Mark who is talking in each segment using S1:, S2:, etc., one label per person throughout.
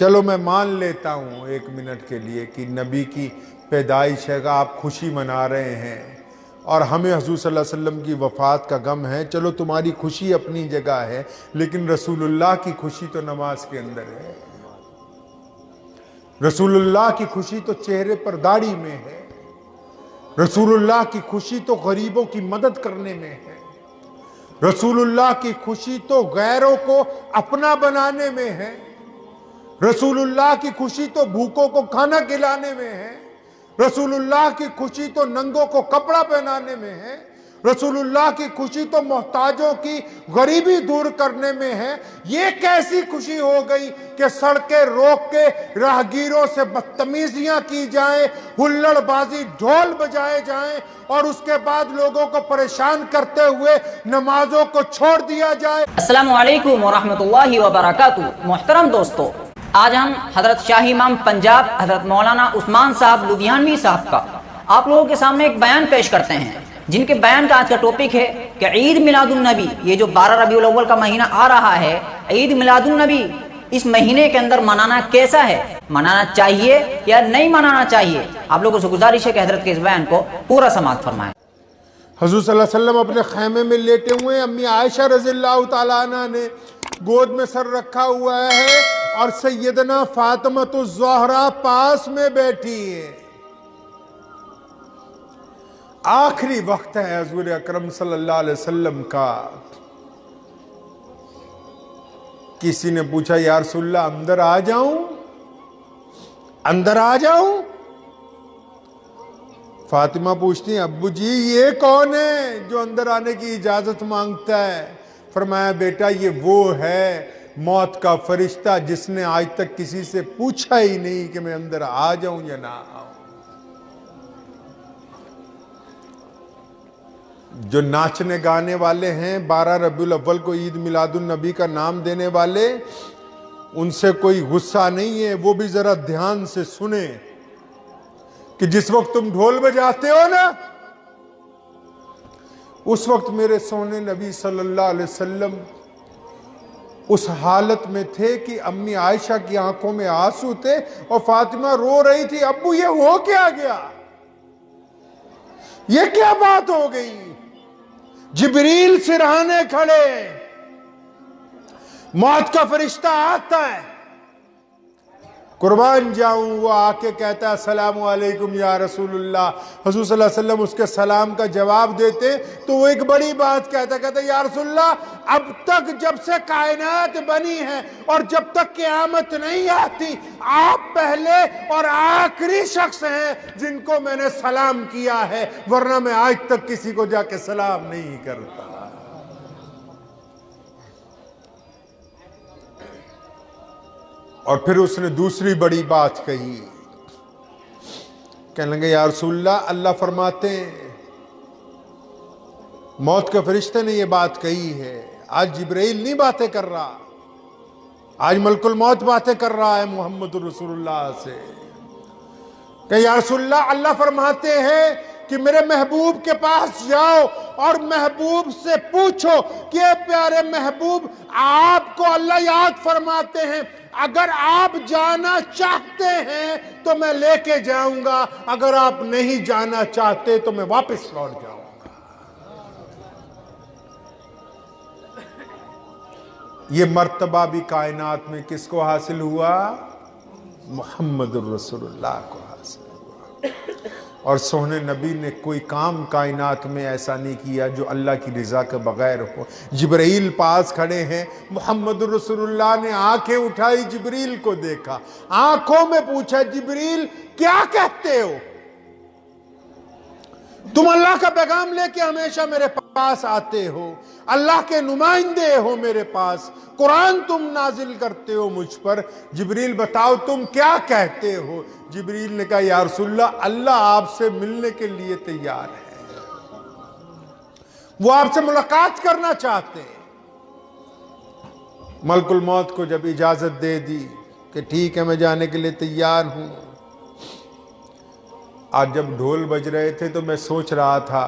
S1: چلو میں مان لیتا ہوں 1 منٹ کے لیے کہ نبی کی پیدائش ہے، آپ خوشی منا رہے ہیں اور ہمیں حضور صلی اللہ علیہ وسلم کی وفات کا غم ہے، چلو تمہاری خوشی اپنی جگہ ہے، لیکن رسول اللہ کی خوشی تو نماز کے اندر ہے، رسول اللہ کی خوشی تو چہرے پر داڑھی میں ہے، رسول اللہ کی خوشی تو غریبوں کی مدد کرنے میں ہے، رسول اللہ کی خوشی تو غیروں کو اپنا بنانے میں ہے، رسول اللہ کی خوشی تو بھوکوں کو کھانا کھلانے میں ہے، رسول اللہ کی خوشی تو ننگوں کو کپڑا پہنانے میں ہے، رسول اللہ کی خوشی تو محتاجوں کی غریبی دور کرنے میں ہے۔ یہ کیسی خوشی ہو گئی کہ سڑکیں روک کے راہگیروں سے بدتمیزیاں کی جائیں، ہلڑ بازی ڈھول بجائے جائیں اور اس کے بعد لوگوں کو پریشان کرتے ہوئے نمازوں کو چھوڑ دیا جائے۔
S2: السلام علیکم ورحمۃ اللہ وبرکاتہ۔ محترم دوستو، آج ہم حضرت شاہی امام پنجاب حضرت مولانا عثمان صاحب لدھیانوی صاحب کا آپ لوگوں کے سامنے ایک بیان پیش کرتے ہیں، جن کے بیان کا آج کا ٹاپک ہے کہ عید میلاد النبی، یہ جو 12 ربیع الاول کا مہینہ آ رہا ہے، عید میلاد النبی اس مہینے کے اندر منانا کیسا ہے، منانا چاہیے یا نہیں منانا چاہیے۔ آپ لوگوں سے گزارش ہے کہ حضرت کے اس بیان کو پورا سماعت فرمائیں۔
S1: حضور صلی اللہ علیہ وسلم اپنے خیمے میں لیٹے ہوئے ہیں، امی عائشہ رضی اللہ تعالیٰ عنہ نے گود میں سر رکھا ہوا ہے اور سیدنا فاطمۃ الزہرا پاس میں بیٹھی ہے۔ آخری وقت ہے حضور اکرم صلی اللہ علیہ وسلم کا۔ کسی نے پوچھا یا رسول اللہ اندر آ جاؤں، اندر آ جاؤں؟ فاطمہ پوچھتی ہیں ابو جی یہ کون ہے جو اندر آنے کی اجازت مانگتا ہے؟ فرمایا بیٹا یہ وہ ہے موت کا فرشتہ جس نے آج تک کسی سے پوچھا ہی نہیں کہ میں اندر آ جاؤں یا نہ آؤں۔ جو ناچنے گانے والے ہیں 12 ربیع الاول کو عید میلاد النبی کا نام دینے والے، ان سے کوئی غصہ نہیں ہے، وہ بھی ذرا دھیان سے سنیں کہ جس وقت تم ڈھول بجاتے ہو نا، اس وقت میرے سونے نبی صلی اللہ علیہ وسلم اس حالت میں تھے کہ امی عائشہ کی آنکھوں میں آنسو تھے اور فاطمہ رو رہی تھی ابو یہ ہو کیا گیا، یہ کیا بات ہو گئی؟ جبریل سرہانے کھڑے، موت کا فرشتہ آتا ہے، قربان جاؤں وہ آ کے کہتا ہے السلام علیکم یا رسول اللہ، حضور صلی اللہ علیہ وسلم اس کے سلام کا جواب دیتے تو وہ ایک بڑی بات کہتا ہے یا رسول اللہ اب تک جب سے کائنات بنی ہے اور جب تک قیامت نہیں آتی آپ پہلے اور آخری شخص ہیں جن کو میں نے سلام کیا ہے، ورنہ میں آج تک کسی کو جا کے سلام نہیں کرتا۔ اور پھر اس نے دوسری بڑی بات کہی، کہنے لگے یا رسول اللہ اللہ فرماتے ہیں موت کے فرشتے نے یہ بات کہی ہے، آج جبرائیل نہیں باتیں کر رہا، آج ملک الموت باتیں کر رہا ہے محمد رسول اللہ سے، کہ یا رسول اللہ اللہ فرماتے ہیں کہ میرے محبوب کے پاس جاؤ اور محبوب سے پوچھو کہ اے پیارے محبوب آپ کو اللہ یاد فرماتے ہیں، اگر آپ جانا چاہتے ہیں تو میں لے کے جاؤں گا، اگر آپ نہیں جانا چاہتے تو میں واپس لوٹ جاؤں گا۔ یہ مرتبہ بھی کائنات میں کس کو حاصل ہوا؟ محمد الرسول اللہ کو حاصل ہوا۔ اور سونے نبی نے کوئی کام کائنات میں ایسا نہیں کیا جو اللہ کی رضا کے بغیر ہو۔ جبرائیل پاس کھڑے ہیں، محمد رسول اللہ نے آنکھیں اٹھائی، جبریل کو دیکھا، آنکھوں میں پوچھا جبریل کیا کہتے ہو؟ تم اللہ کا پیغام لے کے ہمیشہ میرے پاس آتے ہو، اللہ کے نمائندے ہو میرے پاس، قرآن تم نازل کرتے ہو مجھ پر، جبریل بتاؤ تم کیا کہتے ہو؟ جبریل نے کہا یا رسول اللہ اللہ آپ سے ملنے کے لیے تیار ہے، وہ آپ سے ملاقات کرنا چاہتے ہیں۔ ملک الموت کو جب اجازت دے دی کہ ٹھیک ہے میں جانے کے لیے تیار ہوں، آج جب ڈھول بج رہے تھے تو میں سوچ رہا تھا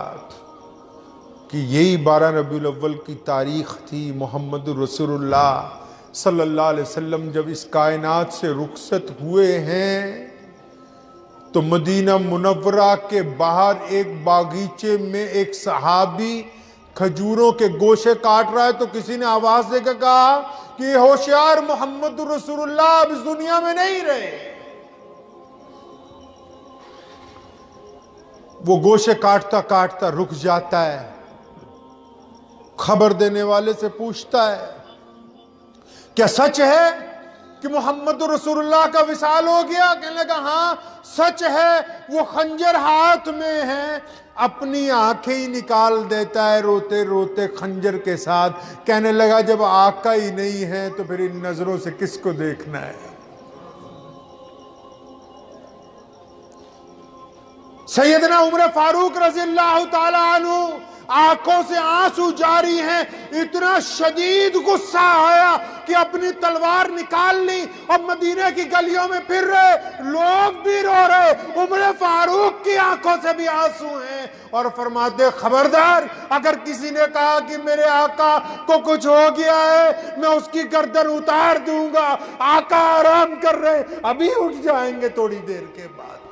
S1: کہ یہی 12 ربیع الاول کی تاریخ تھی، محمد رسول اللہ صلی اللہ علیہ وسلم جب اس کائنات سے رخصت ہوئے ہیں تو مدینہ منورہ کے باہر ایک باغیچے میں ایک صحابی کھجوروں کے گوشے کاٹ رہا ہے، تو کسی نے آواز دے کر کہا کہ یہ ہوشیار محمد رسول اللہ اب اس دنیا میں نہیں رہے۔ وہ گوشے کاٹتا کاٹتا رک جاتا ہے، خبر دینے والے سے پوچھتا ہے کیا سچ ہے کہ محمد رسول اللہ کا وصال ہو گیا؟ کہنے لگا ہاں سچ ہے، وہ خنجر ہاتھ میں ہے۔ اپنی آنکھیں ہی نکال دیتا ہے روتے روتے خنجر کے ساتھ، کہنے لگا جب آقا ہی نہیں ہے تو پھر ان نظروں سے کس کو دیکھنا ہے؟ سیدنا عمر فاروق رضی اللہ تعالی عنہ آنکھوں سے آنسو جاری ہیں، اتنا شدید غصہ آیا کہ اپنی تلوار نکال لی اور مدینہ کی گلیوں میں پھر رہے، لوگ بھی رو رہے، عمر فاروق کی آنکھوں سے بھی آنسو ہیں، اور فرماتے خبردار اگر کسی نے کہا کہ میرے آقا کو کچھ ہو گیا ہے میں اس کی گردن اتار دوں گا۔ آقا آرام کر رہے، ابھی اٹھ جائیں گے تھوڑی دیر کے بعد۔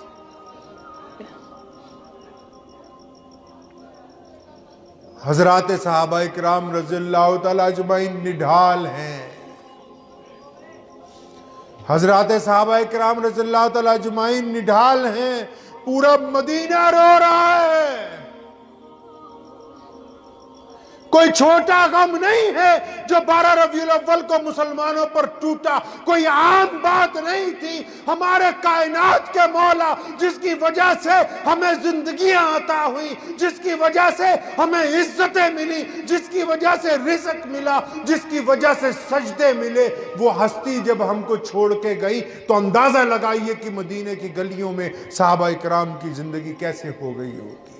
S1: حضرات صحابہ اکرام رضی اللہ تعالیٰ اجمعین نڈھال ہیں، حضرات صحابہ اکرام رضی اللہ تعالیٰ اجمعین نڈھال ہیں، پورا مدینہ رو رہا ہے، کوئی چھوٹا غم نہیں ہے جو 12 ربیع الاول کو مسلمانوں پر ٹوٹا، کوئی عام بات نہیں تھی۔ ہمارے کائنات کے مولا جس کی وجہ سے ہمیں زندگیاں عطا ہوئی، جس کی وجہ سے ہمیں عزتیں ملی، جس کی وجہ سے رزق ملا، جس کی وجہ سے سجدے ملے، وہ ہستی جب ہم کو چھوڑ کے گئی تو اندازہ لگائیے کہ مدینے کی گلیوں میں صحابہ اکرام کی زندگی کیسے ہو گئی ہوگی۔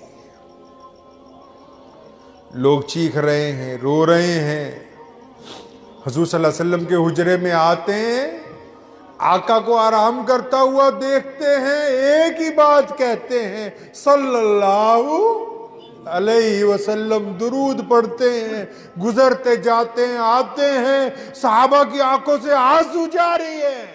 S1: لوگ چیخ رہے ہیں، رو رہے ہیں، حضور صلی اللہ علیہ وسلم کے حجرے میں آتے ہیں، آقا کو آرام کرتا ہوا دیکھتے ہیں، ایک ہی بات کہتے ہیں صلی اللہ علیہ وسلم، درود پڑھتے ہیں، گزرتے جاتے ہیں، آتے ہیں، صحابہ کی آنکھوں سے آنسو جاری ہے،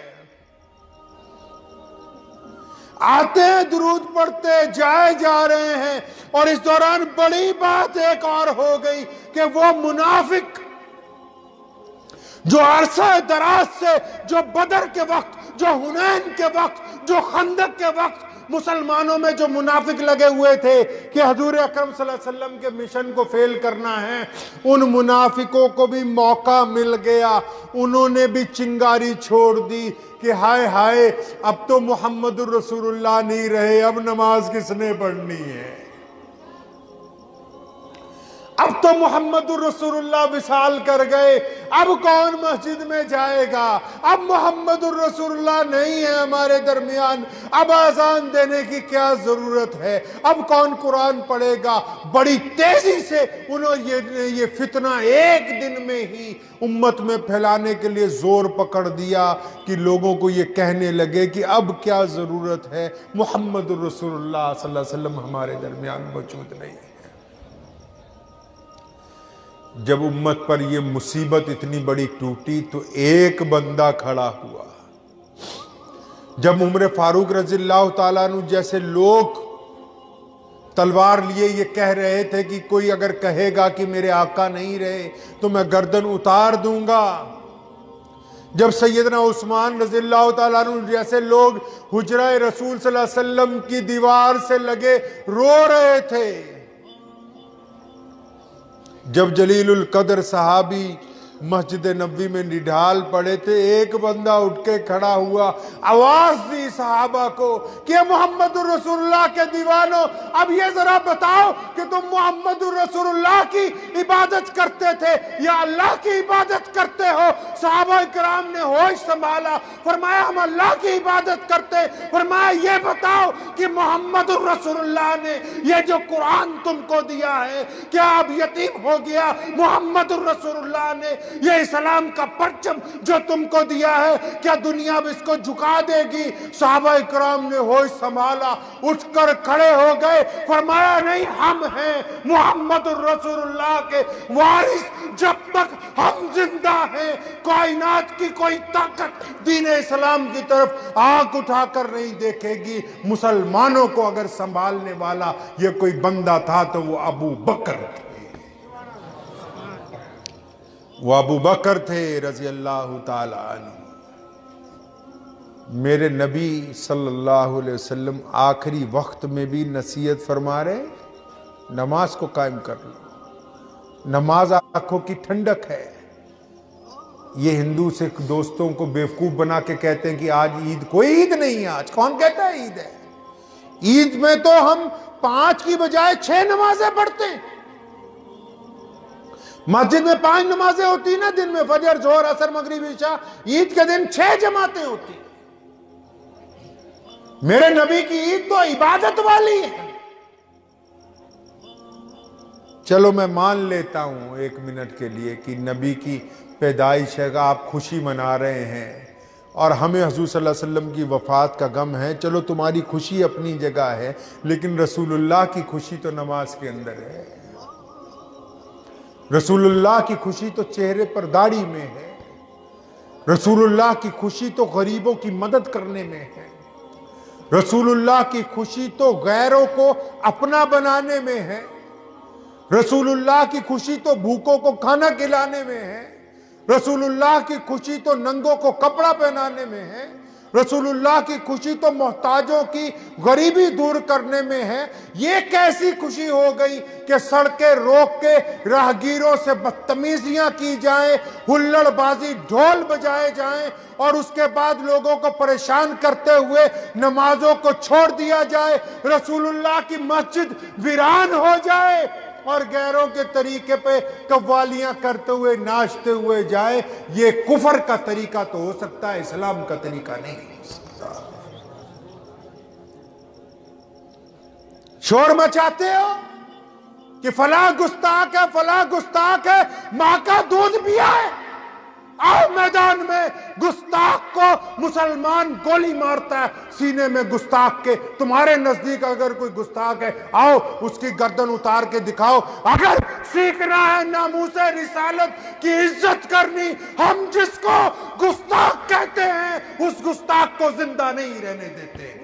S1: آتے ہیں درود پڑھتے جائے جا رہے ہیں، اور اس دوران بڑی بات ایک اور ہو گئی کہ وہ منافق جو عرصہ دراز سے، جو بدر کے وقت، جو حنین کے وقت، جو خندق کے وقت مسلمانوں میں جو منافق لگے ہوئے تھے کہ حضور اکرم صلی اللہ علیہ وسلم کے مشن کو فیل کرنا ہے، ان منافقوں کو بھی موقع مل گیا، انہوں نے بھی چنگاری چھوڑ دی کہ ہائے ہائے اب تو محمد الرسول اللہ نہیں رہے، اب نماز کس نے پڑھنی ہے، اب تو محمد الرسول اللہ وصال کر گئے، اب کون مسجد میں جائے گا، اب محمد الرسول اللہ نہیں ہے ہمارے درمیان، اب اذان دینے کی کیا ضرورت ہے، اب کون قرآن پڑھے گا۔ بڑی تیزی سے انہوں یہ فتنہ ایک دن میں ہی امت میں پھیلانے کے لیے زور پکڑ دیا کہ لوگوں کو یہ کہنے لگے کہ اب کیا ضرورت ہے، محمد الرسول اللہ صلی اللہ علیہ وسلم ہمارے درمیان موجود نہیں ہے۔ جب امت پر یہ مصیبت اتنی بڑی ٹوٹی تو ایک بندہ کھڑا ہوا۔ جب عمر فاروق رضی اللہ تعالیٰ عنہ جیسے لوگ تلوار لیے یہ کہہ رہے تھے کہ کوئی اگر کہے گا کہ میرے آقا نہیں رہے تو میں گردن اتار دوں گا، جب سیدنا عثمان رضی اللہ تعالیٰ عنہ جیسے لوگ حجرہ رسول صلی اللہ علیہ وسلم کی دیوار سے لگے رو رہے تھے، جب جلیل القدر صحابی مسجد نبوی میں نڈھال پڑے تھے، ایک بندہ اٹھ کے کھڑا ہوا، آواز دی صحابہ کو کہ محمد الرسول اللہ کے دیوانوں، اب یہ ذرا بتاؤ کہ تم محمد الرسول اللہ کی عبادت کرتے تھے یا اللہ کی عبادت کرتے ہو؟ صحابہ کرام نے ہوش سنبھالا، فرمایا ہم اللہ کی عبادت کرتے۔ فرمایا یہ بتاؤ کہ محمد الرسول اللہ نے یہ جو قرآن تم کو دیا ہے کیا اب یتیم ہو گیا؟ محمد الرسول اللہ نے یہ اسلام کا پرچم جو تم کو دیا ہے کیا دنیا اب اس کو جھکا دے گی؟ صحابہ اکرام نے ہوش سنبھالا، اٹھ کر کھڑے ہو گئے، فرمایا نہیں، ہم ہیں محمد الرسول اللہ کے وارث، جب تک ہم زندہ ہیں کائنات کی کوئی طاقت دین اسلام کی طرف آنکھ اٹھا کر نہیں دیکھے گی۔ مسلمانوں کو اگر سنبھالنے والا یہ کوئی بندہ تھا تو وہ ابو بکر تھے، وہ ابو بکر تھے رضی اللہ تعالی عنہ۔ میرے نبی صلی اللہ علیہ وسلم آخری وقت میں بھی نصیحت فرما رہے، نماز کو قائم کر لو، نماز آنکھوں کی ٹھنڈک ہے۔ یہ ہندو سکھ دوستوں کو بیوقوف بنا کے کہتے ہیں کہ آج عید، کوئی عید نہیں ہے آج، کون کہتا ہے عید ہے؟ عید میں تو ہم 5 کی بجائے 6 نمازیں پڑھتے ہیں۔ مسجد میں 5 نمازیں ہوتی نا دن میں، فجر، ظہر، عصر، مغرب، عشاء، عید کے دن 6 جماعتیں ہوتی۔ میرے نبی کی عید تو عبادت والی ہے۔ چلو میں مان لیتا ہوں 1 منٹ کے لیے کہ نبی کی پیدائش ہے، آپ خوشی منا رہے ہیں اور ہمیں حضور صلی اللہ علیہ وسلم کی وفات کا غم ہے، چلو تمہاری خوشی اپنی جگہ ہے، لیکن رسول اللہ کی خوشی تو نماز کے اندر ہے۔ رسول اللہ کی خوشی تو چہرے پر داڑھی میں ہے، رسول اللہ کی خوشی تو غریبوں کی مدد کرنے میں ہے، رسول اللہ کی خوشی تو غیروں کو اپنا بنانے میں ہے، رسول اللہ کی خوشی تو بھوکوں کو کھانا کھلانے میں ہے، رسول اللہ کی خوشی تو ننگوں کو کپڑا پہنانے میں ہے، رسول اللہ کی خوشی تو محتاجوں کی غریبی دور کرنے میں ہے۔ یہ کیسی خوشی ہو گئی کہ سڑکیں روک کے راہگیروں سے بدتمیزیاں کی جائیں، ہلڑ بازی، ڈھول بجائے جائیں اور اس کے بعد لوگوں کو پریشان کرتے ہوئے نمازوں کو چھوڑ دیا جائے، رسول اللہ کی مسجد ویران ہو جائے اور غیروں کے طریقے پہ قوالیاں کرتے ہوئے ناچتے ہوئے جائے۔ یہ کفر کا طریقہ تو ہو سکتا ہے، اسلام کا طریقہ نہیں ہو سکتا۔ شور مچاتے ہو کہ فلاں گستاخ ہے، فلاں گستاخ ہے، ماں کا دودھ پیا ہے، آؤ میدان میں، گستاخ کو مسلمان گولی مارتا ہے سینے میں گستاخ کے۔ تمہارے نزدیک اگر کوئی گستاخ ہے آؤ اس کی گردن اتار کے دکھاؤ۔ اگر سیکھنا ہے ناموس رسالت کی عزت کرنی، ہم جس کو گستاخ کہتے ہیں اس گستاخ کو زندہ نہیں رہنے دیتے۔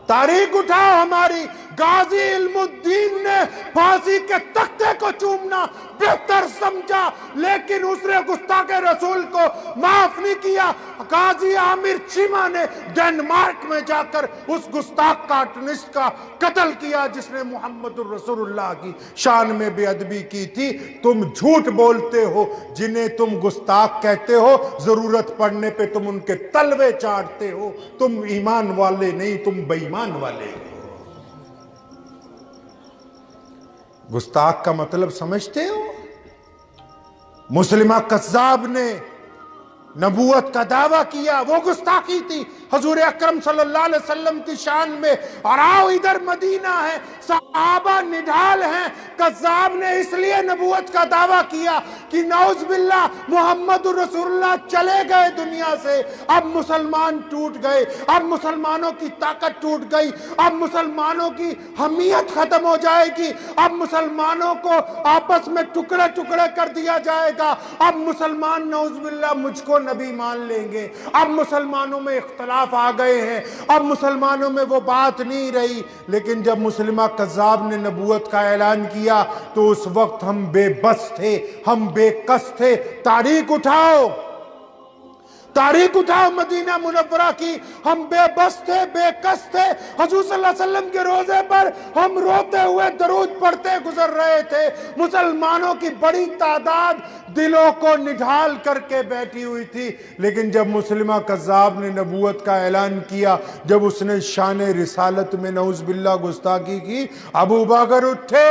S1: تاریخ اٹھاؤ ہماری، غازی علم الدین نے پھانسی کے تختے کو چومنا بہتر سمجھا لیکن اس نے گستاخ رسول کو معاف نہیں کیا۔ غازی عامر چیمہ نے ڈنمارک میں جا کر اس گستاخ کارٹونسٹ کا قتل کیا جس نے محمد الرسول اللہ کی شان میں بے ادبی کی تھی۔ تم جھوٹ بولتے ہو، جنہیں تم گستاخ کہتے ہو ضرورت پڑنے پہ تم ان کے تلوے چاٹتے ہو۔ تم ایمان والے نہیں، تم بے ایمان والے ہو۔ گستاخ کا مطلب سمجھتے ہو؟ مسلمہ کذاب نے نبوت کا دعویٰ کیا، وہ گستاخی تھی حضور اکرم صلی اللہ علیہ وسلم کی شان میں۔ اور آؤ ادھر مدینہ ہے، صحابہ نڈھال ہیں، کذاب نے اس لیے نبوت کا دعویٰ کیا کہ نعوذ باللہ محمد رسول اللہ چلے گئے دنیا سے، اب مسلمان ٹوٹ گئے، اب مسلمانوں کی طاقت ٹوٹ گئی، اب مسلمانوں کی حمیت ختم ہو جائے گی، اب مسلمانوں کو آپس میں ٹکڑے ٹکڑے کر دیا جائے گا، اب مسلمان نعوذ باللہ مجھ کو نبی مان لیں گے، اب مسلمانوں میں اختلاف آ گئے ہیں، اب مسلمانوں میں وہ بات نہیں رہی۔ لیکن جب مسلمہ کذاب نے نبوت کا اعلان کیا تو اس وقت ہم بے بس تھے، ہم بے کس تھے۔ تاریخ اٹھاؤ، تاریخ اٹھاؤ مدینہ منورہ کی، ہم بے بس تھے، بے کس تھے۔ حضور صلی اللہ علیہ وسلم کے روزے پر ہم روتے ہوئے درود پڑھتے گزر رہے تھے۔ مسلمانوں کی بڑی تعداد دلوں کو نڈھال کر کے بیٹھی ہوئی تھی، لیکن جب مسلمہ کذاب نے نبوت کا اعلان کیا، جب اس نے شان رسالت میں نعوذ باللہ گستاخی کی، ابو بکر اٹھے،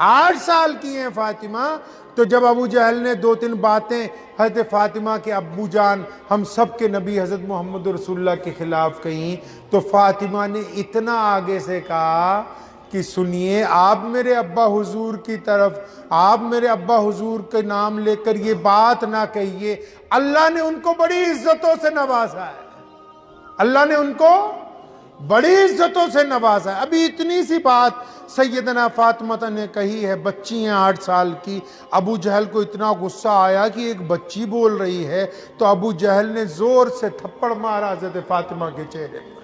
S1: 8 سال کی ہیں فاطمہ. تو جب ابو جہل نے 2-3 باتیں حضرت فاطمہ کے ابو جان ہم سب کے نبی حضرت محمد رسول اللہ کے خلاف کہیں تو فاطمہ نے اتنا آگے سے کہا کہ سنیے، آپ میرے ابا حضور کی طرف، آپ میرے ابا حضور کے نام لے کر یہ بات نہ کہیے. اللہ نے ان کو بڑی عزتوں سے نوازا ہے، اللہ نے ان کو بڑی عزتوں سے نوازا ہے. ابھی اتنی سی بات سیدنا فاطمہ نے کہی ہے، بچی ہیں 8 سال کی. ابو جہل کو اتنا غصہ آیا کہ ایک بچی بول رہی ہے، تو ابو جہل نے زور سے تھپڑ مارا حضرت فاطمہ کے چہرے پر.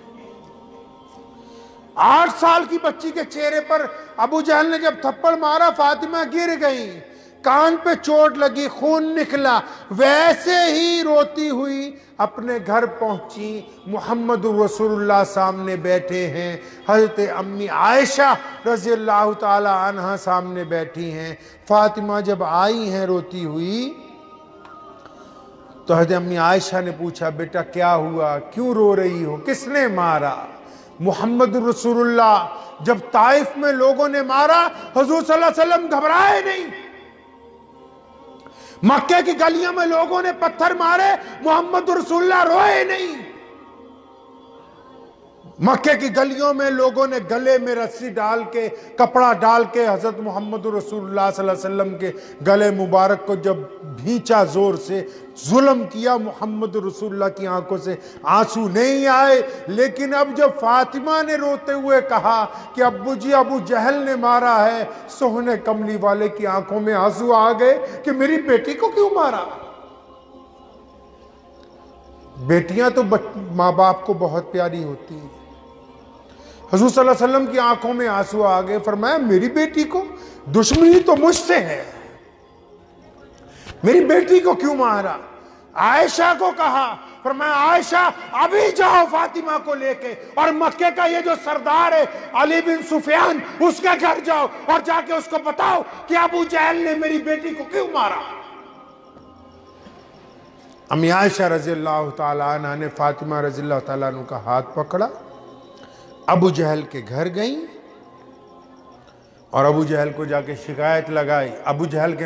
S1: 8 سال کی بچی کے چہرے پر ابو جہل نے جب تھپڑ مارا، فاطمہ گر گئی، کان پہ چوٹ لگی، خون نکلا. ویسے ہی روتی ہوئی اپنے گھر پہنچی. محمد رسول اللہ سامنے بیٹھے ہیں، حضرت امی عائشہ رضی اللہ تعالی عنہ سامنے بیٹھی ہیں. فاطمہ جب آئی ہیں روتی ہوئی تو حضرت امی عائشہ نے پوچھا، بیٹا کیا ہوا، کیوں رو رہی ہو، کس نے مارا؟ محمد رسول اللہ جب طائف میں لوگوں نے مارا، حضور صلی اللہ علیہ وسلم گھبرائے نہیں. مکے کی گلیوں میں لوگوں نے پتھر مارے، محمد رسول اللہ روئے نہیں. مکے کی گلیوں میں لوگوں نے گلے میں رسی ڈال کے، کپڑا ڈال کے حضرت محمد رسول اللہ صلی اللہ علیہ وسلم کے گلے مبارک کو جب بھینچا، زور سے ظلم کیا، محمد رسول اللہ کی آنکھوں سے آنسو نہیں آئے. لیکن اب جب فاطمہ نے روتے ہوئے کہا کہ ابو جی ابو جہل نے مارا ہے، سوہنے کملی والے کی آنکھوں میں آنسو آ گئے کہ میری بیٹی کو کیوں مارا. بیٹیاں تو ماں باپ کو بہت پیاری ہوتی ہیں. حضور صلی اللہ علیہ وسلم کی آنکھوں میں آنسو آ گئے. فرمایا میری بیٹی کو، دشمنی تو مجھ سے ہے، میری بیٹی کو کیوں مارا؟ عائشہ کو کہا، فرمایا عائشہ ابھی جاؤ فاطمہ کو لے کے، اور مکے کا یہ جو سردار ہے علی بن سفیان، اس کے گھر جاؤ اور جا کے اس کو بتاؤ کہ ابو جہل نے میری بیٹی کو کیوں مارا. امی عائشہ رضی اللہ تعالیٰ عنہ نے فاطمہ رضی اللہ تعالیٰ عنہ کا ہاتھ پکڑا، ابو جہل کے گھر گئیں اور ابو جہل کو جا کے شکایت لگائی. ابو جہل کے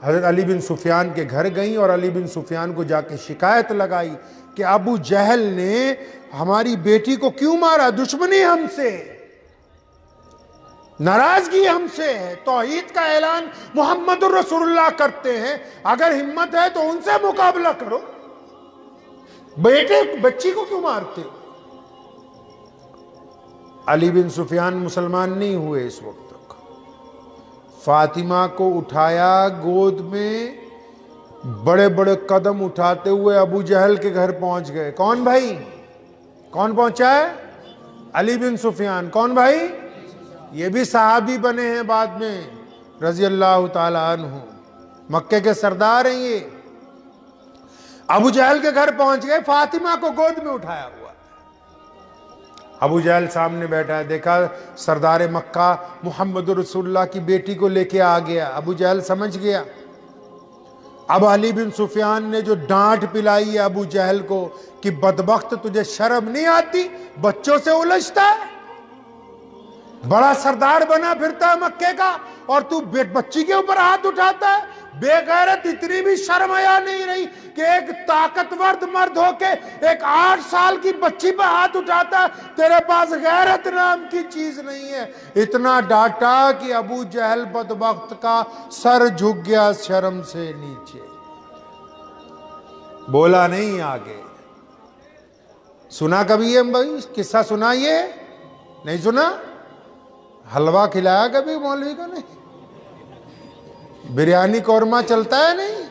S1: حضرت علی بن سفیان کے گھر گئیں اور علی بن سفیان کو جا کے شکایت لگائی کہ ابو جہل نے ہماری بیٹی کو کیوں مارا، دشمنی ہم سے، ناراضگی ہم سے ہے، توحید کا اعلان محمد رسول اللہ کرتے ہیں، اگر ہمت ہے تو ان سے مقابلہ کرو، بچی کو کیوں مارتے ہو؟ علی بن سفیان مسلمان نہیں ہوئے اس وقت تک. فاطمہ کو اٹھایا گود میں، بڑے بڑے قدم اٹھاتے ہوئے ابو جہل کے گھر پہنچ گئے. کون بھائی؟ کون پہنچا ہے؟ علی بن سفیان. کون بھائی؟ یہ بھی صحابی بنے ہیں بعد میں رضی اللہ تعالی عنہ، مکے کے سردار ہیں یہ. ابو جہل کے گھر پہنچ گئے، فاطمہ کو گود میں اٹھایا ہوا. ابو جہل سامنے بیٹھا ہے، دیکھا سردار مکہ محمد رسول اللہ کی بیٹی کو لے کے آ گیا. ابو جہل سمجھ گیا. اب علی بن سفیان نے جو ڈانٹ پلائی ہے ابو جہل کو کہ بدبخت تجھے شرم نہیں آتی، بچوں سے الجھتا ہے، بڑا سردار بنا پھرتا ہے مکے کا، اور تو بچی کے اوپر ہاتھ اٹھاتا ہے. بے غیرت، اتنی بھی شرم حیا نہیں رہی کہ ایک طاقتور مرد ہو کے ایک 8 سال کی بچی پہ ہاتھ اٹھاتا ہے. تیرے پاس غیرت نام کی چیز نہیں ہے. اتنا ڈانٹا کہ ابو جہل بدبخت کا سر جھک گیا شرم سے نیچے، بولا نہیں آگے. سنا کبھی یہ بھائی قصہ؟ سنا یہ نہیں سنا؟ حلوہ کھلایا کبھی مولوی کو؟ نہیں. بریانی قورمہ چلتا ہے؟ نہیں.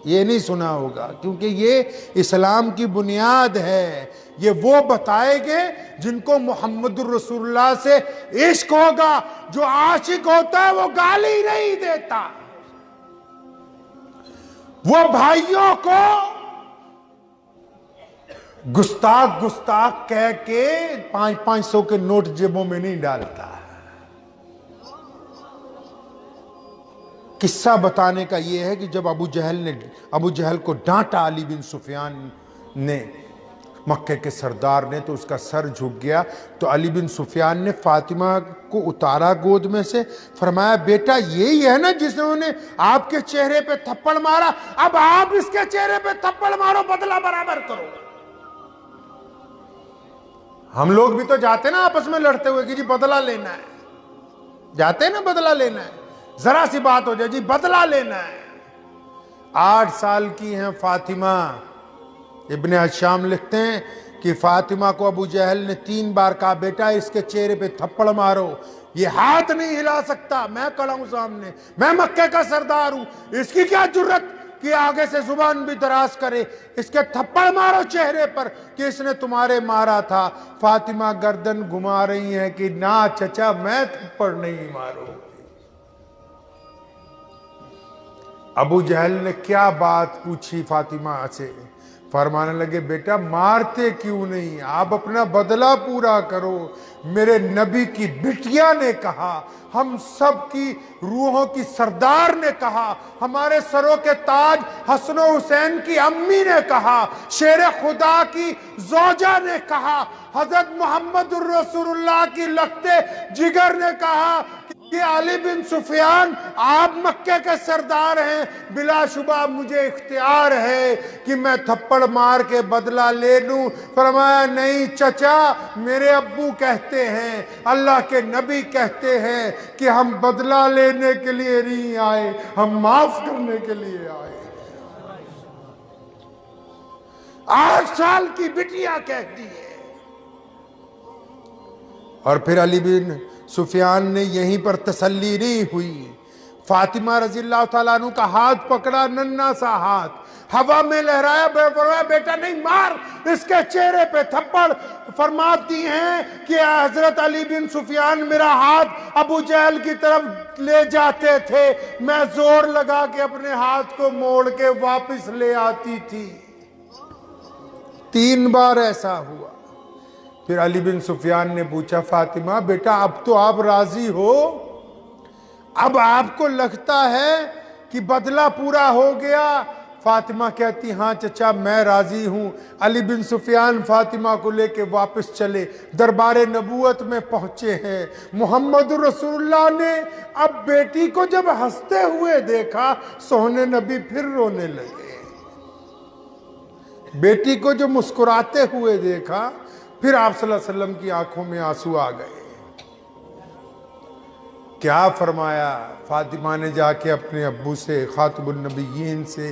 S1: یہ نہیں سنا ہوگا، کیونکہ یہ اسلام کی بنیاد ہے. یہ وہ بتائے گے جن کو محمد الرسول اللہ سے عشق ہوگا. جو عاشق ہوتا ہے وہ گالی نہیں دیتا، وہ بھائیوں کو گستاخ کہہ کے 500 کے نوٹ جیبوں میں نہیں ڈالتا. قصہ بتانے کا یہ ہے کہ جب ابو جہل کو ڈانٹا علی بن سفیان نے، مکے کے سردار نے تو اس کا سر جھک گیا. تو علی بن سفیان نے فاطمہ کو اتارا گود میں سے, فرمایا بیٹا یہی ہے نا جس نے آپ کے چہرے پہ تھپڑ مارا, اب آپ اس کے چہرے پہ تھپڑ مارو, بدلہ برابر کرو. ہم لوگ بھی تو جاتے نا آپس میں لڑتے ہوئے کہ جی بدلہ لینا ہے, جاتے ہیں نا بدلہ لینا ہے, ذرا سی بات ہو جائے جی بدلہ لینا ہے. 8 سال کی ہیں فاطمہ. ابن ہشام لکھتے ہیں کہ فاطمہ کو ابو جہل نے 3 بار کہا بیٹا اس کے چہرے پہ تھپڑ مارو, یہ ہاتھ نہیں ہلا سکتا, میں کھڑا ہوں سامنے, میں مکے کا سردار ہوں, اس کی کیا جرت کہ آگے سے زبان بھی دراز کرے, اس کے تھپڑ مارو چہرے پر کہ اس نے تمہارے مارا تھا. فاطمہ گردن گھما رہی ہیں کہ نہ چچا میں تھپڑ نہیں ماروں. ابو جہل نے کیا بات پوچھی فاطمہ سے, فرمانے لگے بیٹا مارتے کیوں نہیں, آپ اپنا بدلہ پورا کرو. میرے نبی کی بٹیا نے کہا, ہم سب کی روحوں کی سردار نے کہا, ہمارے سروں کے تاج حسن و حسین کی امی نے کہا, شیر خدا کی زوجہ نے کہا, حضرت محمد الرسول اللہ کی لگتے جگر نے کہا کہ علی بن سفیان آپ مکے کے سردار ہیں, بلا شبہ مجھے اختیار ہے کہ میں تھپڑ مار کے بدلہ لے لوں. فرمایا نہیں چچا, میرے ابو کہتے ہیں, اللہ کے نبی کہتے ہیں کہ ہم بدلہ لینے کے لیے نہیں آئے, ہم معاف کرنے کے لیے آئے. 8 سال کی بٹیا کہتی ہے. اور پھر علی بن سفیان نے یہیں پر تسلی نہیں ہوئی, فاطمہ رضی اللہ تعالیٰ عنہ کا ہاتھ پکڑا, ننھا سا ہاتھ ہوا میں لہرایا, فرمایا بیٹا نہیں مار اس کے چہرے پہ تھپڑ. فرماتی ہیں کہ حضرت علی بن سفیان میرا ہاتھ ابو جہل کی طرف لے جاتے تھے, میں زور لگا کے اپنے ہاتھ کو موڑ کے واپس لے آتی تھی. 3 بار ایسا ہوا. پھر علی بن سفیان نے پوچھا فاطمہ بیٹا اب تو آپ راضی ہو, اب آپ کو لگتا ہے کہ بدلہ پورا ہو گیا؟ فاطمہ کہتی ہاں چچا میں راضی ہوں. علی بن سفیان فاطمہ کو لے کے واپس چلے, دربار نبوت میں پہنچے ہیں. محمد رسول اللہ نے اب بیٹی کو جب ہنستے ہوئے دیکھا, سونے نبی پھر رونے لگے. بیٹی کو جو مسکراتے ہوئے دیکھا, پھر آپ صلی اللہ علیہ وسلم کی آنکھوں میں آنسو آ گئے. کیا فرمایا؟ فاطمہ نے جا کے اپنے ابو سے, خاتم النبیین سے,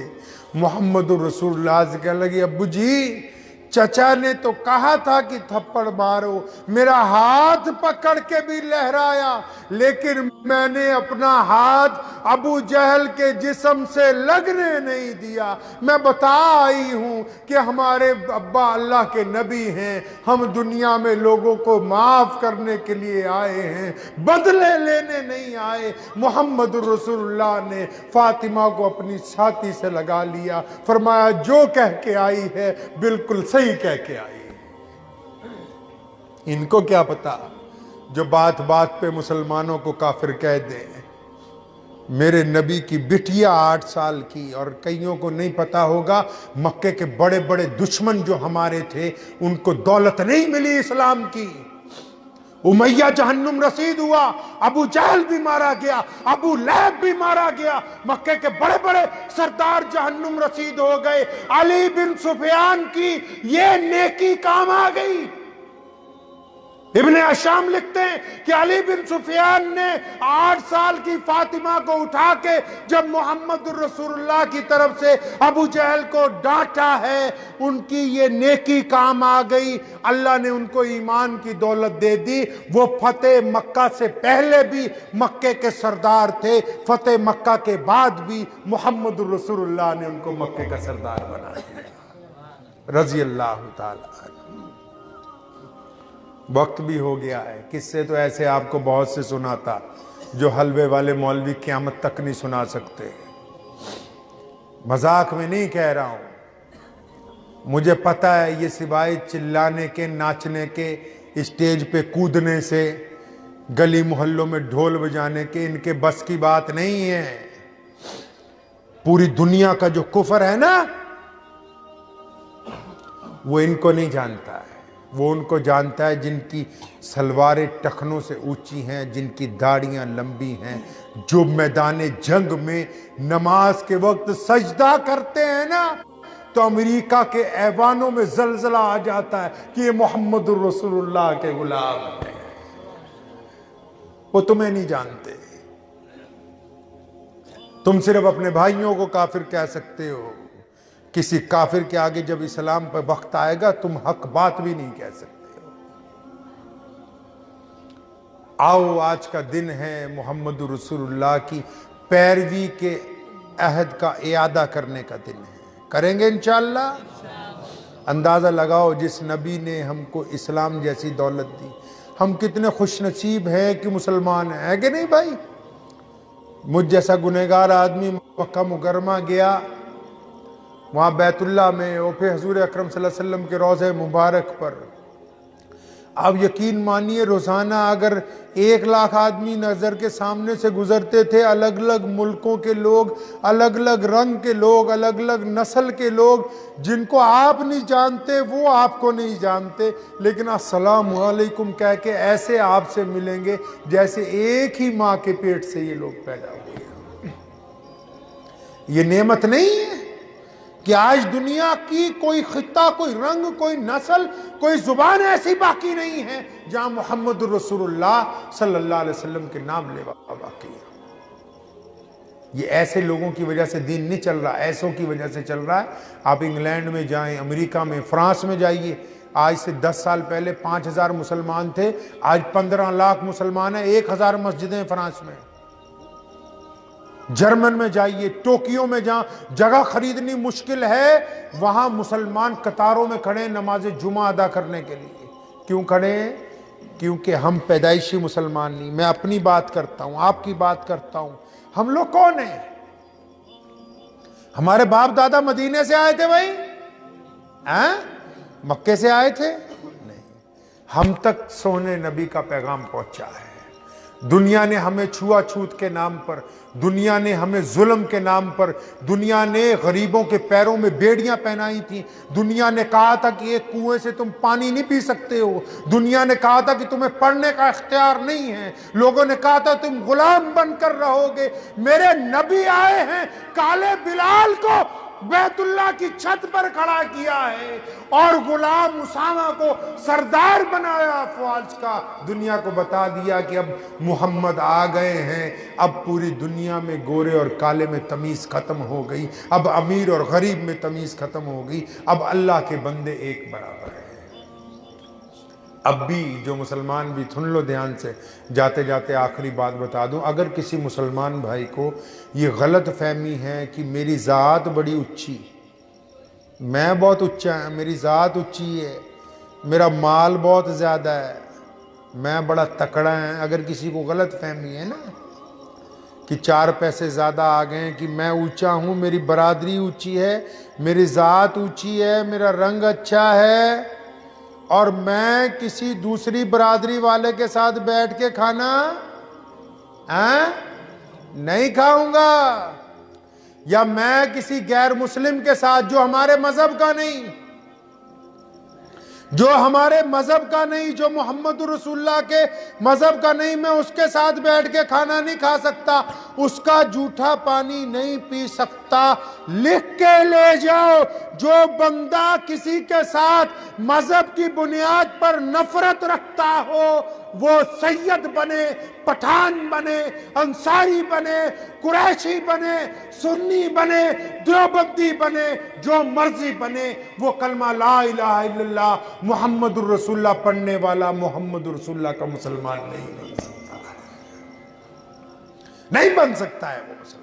S1: محمد الرسول اللہ سے کہنے لگی ابو جی چچا نے تو کہا تھا کہ تھپڑ مارو, میرا ہاتھ پکڑ کے بھی لہرایا, لیکن میں نے اپنا ہاتھ ابو جہل کے جسم سے لگنے نہیں دیا. میں بتا آئی ہوں کہ ہمارے ابا اللہ کے نبی ہیں, ہم دنیا میں لوگوں کو معاف کرنے کے لیے آئے ہیں, بدلے لینے نہیں آئے. محمد الرسول اللہ نے فاطمہ کو اپنی چھاتی سے لگا لیا, فرمایا جو کہہ کے آئی ہے بالکل صحیح کہہ کے آئی. ان کو کیا پتا جو بات بات پہ مسلمانوں کو کافر کہہ دیں. میرے نبی کی بٹیا 8 سال کی, اور کئیوں کو نہیں پتا ہوگا مکے کے بڑے بڑے دشمن جو ہمارے تھے ان کو دولت نہیں ملی اسلام کی. امیہ جہنم رسید ہوا, ابو جہل بھی مارا گیا, ابو لہب بھی مارا گیا, مکے کے بڑے بڑے سردار جہنم رسید ہو گئے. علی بن سفیان کی یہ نیکی کام آ گئی. ابن ہشام لکھتے ہیں کہ علی بن سفیان نے 8 سال کی فاطمہ کو اٹھا کے جب محمد الرسول اللہ کی طرف سے ابو جہل کو ڈانٹا ہے, ان کی یہ نیکی کام آ گئی. اللہ نے ان کو ایمان کی دولت دے دی. وہ فتح مکہ سے پہلے بھی مکے کے سردار تھے, فتح مکہ کے بعد بھی محمد الرسول اللہ نے ان کو مکے کا سردار بنا دیا رضی اللہ تعالی. وقت بھی ہو گیا ہے, قصے تو ایسے آپ کو بہت سے سناتا جو حلوے والے مولوی قیامت تک نہیں سنا سکتے. مذاق میں نہیں کہہ رہا ہوں, مجھے پتہ ہے یہ سوائے چلانے کے, ناچنے کے, اسٹیج پہ کودنے سے, گلی محلوں میں ڈھول بجانے کے ان کے بس کی بات نہیں ہے. پوری دنیا کا جو کفر ہے نا, وہ ان کو نہیں جانتا ہے، وہ ان کو جانتا ہے جن کی سلواریں ٹخنوں سے اونچی ہیں، جن کی داڑیاں لمبی ہیں، جو میدان جنگ میں نماز کے وقت سجدہ کرتے ہیں نا تو امریکہ کے ایوانوں میں زلزلہ آ جاتا ہے کہ یہ محمد الرسول اللہ کے غلام ہیں۔ وہ تمہیں نہیں جانتے، تم صرف اپنے بھائیوں کو کافر کہہ سکتے ہو، کسی کافر کے آگے جب اسلام پہ وقت آئے گا تم حق بات بھی نہیں کہہ سکتے ہو۔ آؤ آج کا دن ہے محمد رسول اللہ کی پیروی کے عہد کا اعادہ کرنے کا دن ہے، کریں گے انشاءاللہ۔ اندازہ لگاؤ جس نبی نے ہم کو اسلام جیسی دولت دی، ہم کتنے خوش نصیب ہیں کہ مسلمان ہیں کہ نہیں بھائی؟ مجھ جیسا گنہگار آدمی مکہ مکرمہ گیا، وہاں بیت اللہ میں اور پھر حضور اکرم صلی اللہ علیہ وسلم کے روضہ مبارک پر، آپ یقین مانیے روزانہ اگر 1,00,000 آدمی نظر کے سامنے سے گزرتے تھے، الگ الگ ملکوں کے لوگ، الگ الگ رنگ کے لوگ، الگ الگ نسل کے لوگ، جن کو آپ نہیں جانتے وہ آپ کو نہیں جانتے، لیکن السلام علیکم کہہ کے ایسے آپ سے ملیں گے جیسے ایک ہی ماں کے پیٹ سے یہ لوگ پیدا ہوئے ہیں۔ یہ نعمت نہیں ہے کہ آج دنیا کی کوئی خطہ، کوئی رنگ، کوئی نسل، کوئی زبان ایسی باقی نہیں ہے جہاں محمد رسول اللہ صلی اللہ علیہ وسلم کے نام لیوا باقی ہے۔ یہ ایسے لوگوں کی وجہ سے دین نہیں چل رہا، ایسوں کی وجہ سے چل رہا ہے۔ آپ انگلینڈ میں جائیں، امریکہ میں، فرانس میں جائیے، آج سے 10 سال پہلے 5,000 مسلمان تھے، آج 15 لاکھ مسلمان ہیں، 1,000 مسجدیں فرانس میں۔ جرمن میں جائیے، ٹوکیو میں جہاں جگہ خریدنی مشکل ہے، وہاں مسلمان قطاروں میں کھڑے ہیں نماز جمعہ ادا کرنے کے لیے۔ کیوں کھڑے ہیں؟ کیونکہ ہم پیدائشی مسلمان نہیں۔ میں اپنی بات کرتا ہوں، آپ کی بات کرتا ہوں، ہم لوگ کون ہیں؟ ہمارے باپ دادا مدینے سے آئے تھے بھائی؟ مکے سے آئے تھے؟ نہیں، ہم تک سونے نبی کا پیغام پہنچا ہے۔ دنیا نے ہمیں چھوا چھوت کے نام پر، دنیا نے ہمیں ظلم کے نام پر، دنیا نے غریبوں کے پیروں میں بیڑیاں پہنائی تھیں، دنیا نے کہا تھا کہ ایک کنویں سے تم پانی نہیں پی سکتے ہو، دنیا نے کہا تھا کہ تمہیں پڑھنے کا اختیار نہیں ہے، لوگوں نے کہا تھا تم غلام بن کر رہو گے۔ میرے نبی آئے ہیں، کالے بلال کو بیت اللہ کی چھت پر کھڑا کیا ہے اور غلام اسامہ کو سردار بنایا فوج کا، دنیا کو بتا دیا کہ اب محمد آ گئے ہیں، اب پوری دنیا میں گورے اور کالے میں تمیز ختم ہو گئی، اب امیر اور غریب میں تمیز ختم ہو گئی، اب اللہ کے بندے ایک برابر ہیں۔ اب بھی جو مسلمان بھی سن لو دھیان سے، جاتے جاتے آخری بات بتا دوں، اگر کسی مسلمان بھائی کو یہ غلط فہمی ہے کہ میری ذات بڑی اونچی، میں بہت اونچا ہے، میری ذات اونچی ہے، میرا مال بہت زیادہ ہے، میں بڑا تکڑا ہے، اگر کسی کو غلط فہمی ہے نا کہ 4 پیسے زیادہ آ گئے ہیں، کہ میں اونچا ہوں، میری برادری اونچی ہے، میری ذات اونچی ہے، میرا رنگ اچھا ہے، اور میں کسی دوسری برادری والے کے ساتھ بیٹھ کے کھانا نہیں کھاؤں گا، یا میں کسی غیر مسلم کے ساتھ جو ہمارے مذہب کا نہیں، جو ہمارے مذہب کا نہیں، جو محمد رسول اللہ کے مذہب کا نہیں، میں اس کے ساتھ بیٹھ کے کھانا نہیں کھا سکتا، اس کا جھوٹا پانی نہیں پی سکتا۔ لکھ کے لے جاؤ، جو بندہ کسی کے ساتھ مذہب کی بنیاد پر نفرت رکھتا ہو، وہ سید بنے، پٹھان بنے، انصاری بنے، قریشی بنے، سنی بنے، دیوبندی بنے، جو مرضی بنے، وہ کلمہ لا الہ الا اللہ محمد الرسول اللہ پڑھنے والا محمد رسول اللہ کا مسلمان نہیں بن سکتا، نہیں بن سکتا ہے وہ مسلمان۔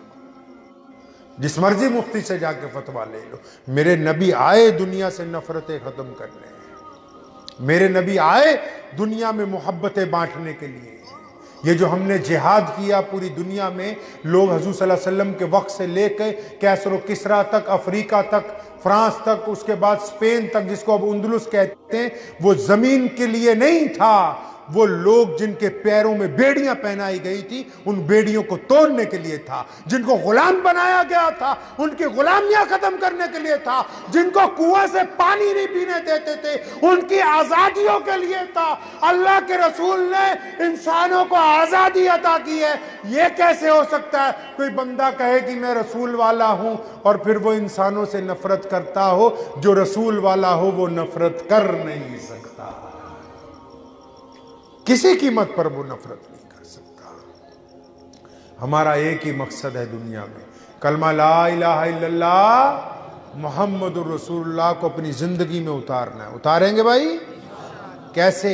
S1: جس مرضی مفتی سے جا کے فتویٰ لے لو، میرے نبی آئے دنیا سے نفرتیں ختم کرنے، میرے نبی آئے دنیا میں محبتیں بانٹنے کے لیے۔ یہ جو ہم نے جہاد کیا پوری دنیا میں، لوگ حضور صلی اللہ علیہ وسلم کے وقت سے لے کے کیسر و کسرا تک، افریقہ تک، فرانس تک، اس کے بعد اسپین تک، جس کو اب اندلس کہتے ہیں، وہ زمین کے لیے نہیں تھا، وہ لوگ جن کے پیروں میں بیڑیاں پہنائی گئی تھی ان بیڑیوں کو توڑنے کے لیے تھا، جن کو غلام بنایا گیا تھا ان کی غلامیاں ختم کرنے کے لیے تھا، جن کو کنویں سے پانی نہیں پینے دیتے تھے ان کی آزادیوں کے لیے تھا۔ اللہ کے رسول نے انسانوں کو آزادی عطا کی ہے۔ یہ کیسے ہو سکتا ہے کوئی بندہ کہے کہ میں رسول والا ہوں اور پھر وہ انسانوں سے نفرت کرتا ہو؟ جو رسول والا ہو وہ نفرت کر نہیں سکتا، کسی قیمت پر وہ نفرت نہیں کر سکتا۔ ہمارا ایک ہی مقصد ہے دنیا میں، کلمہ لا الہ الا اللہ محمد الرسول اللہ کو اپنی زندگی میں اتارنا ہے۔ اتاریں گے بھائی؟ کیسے؟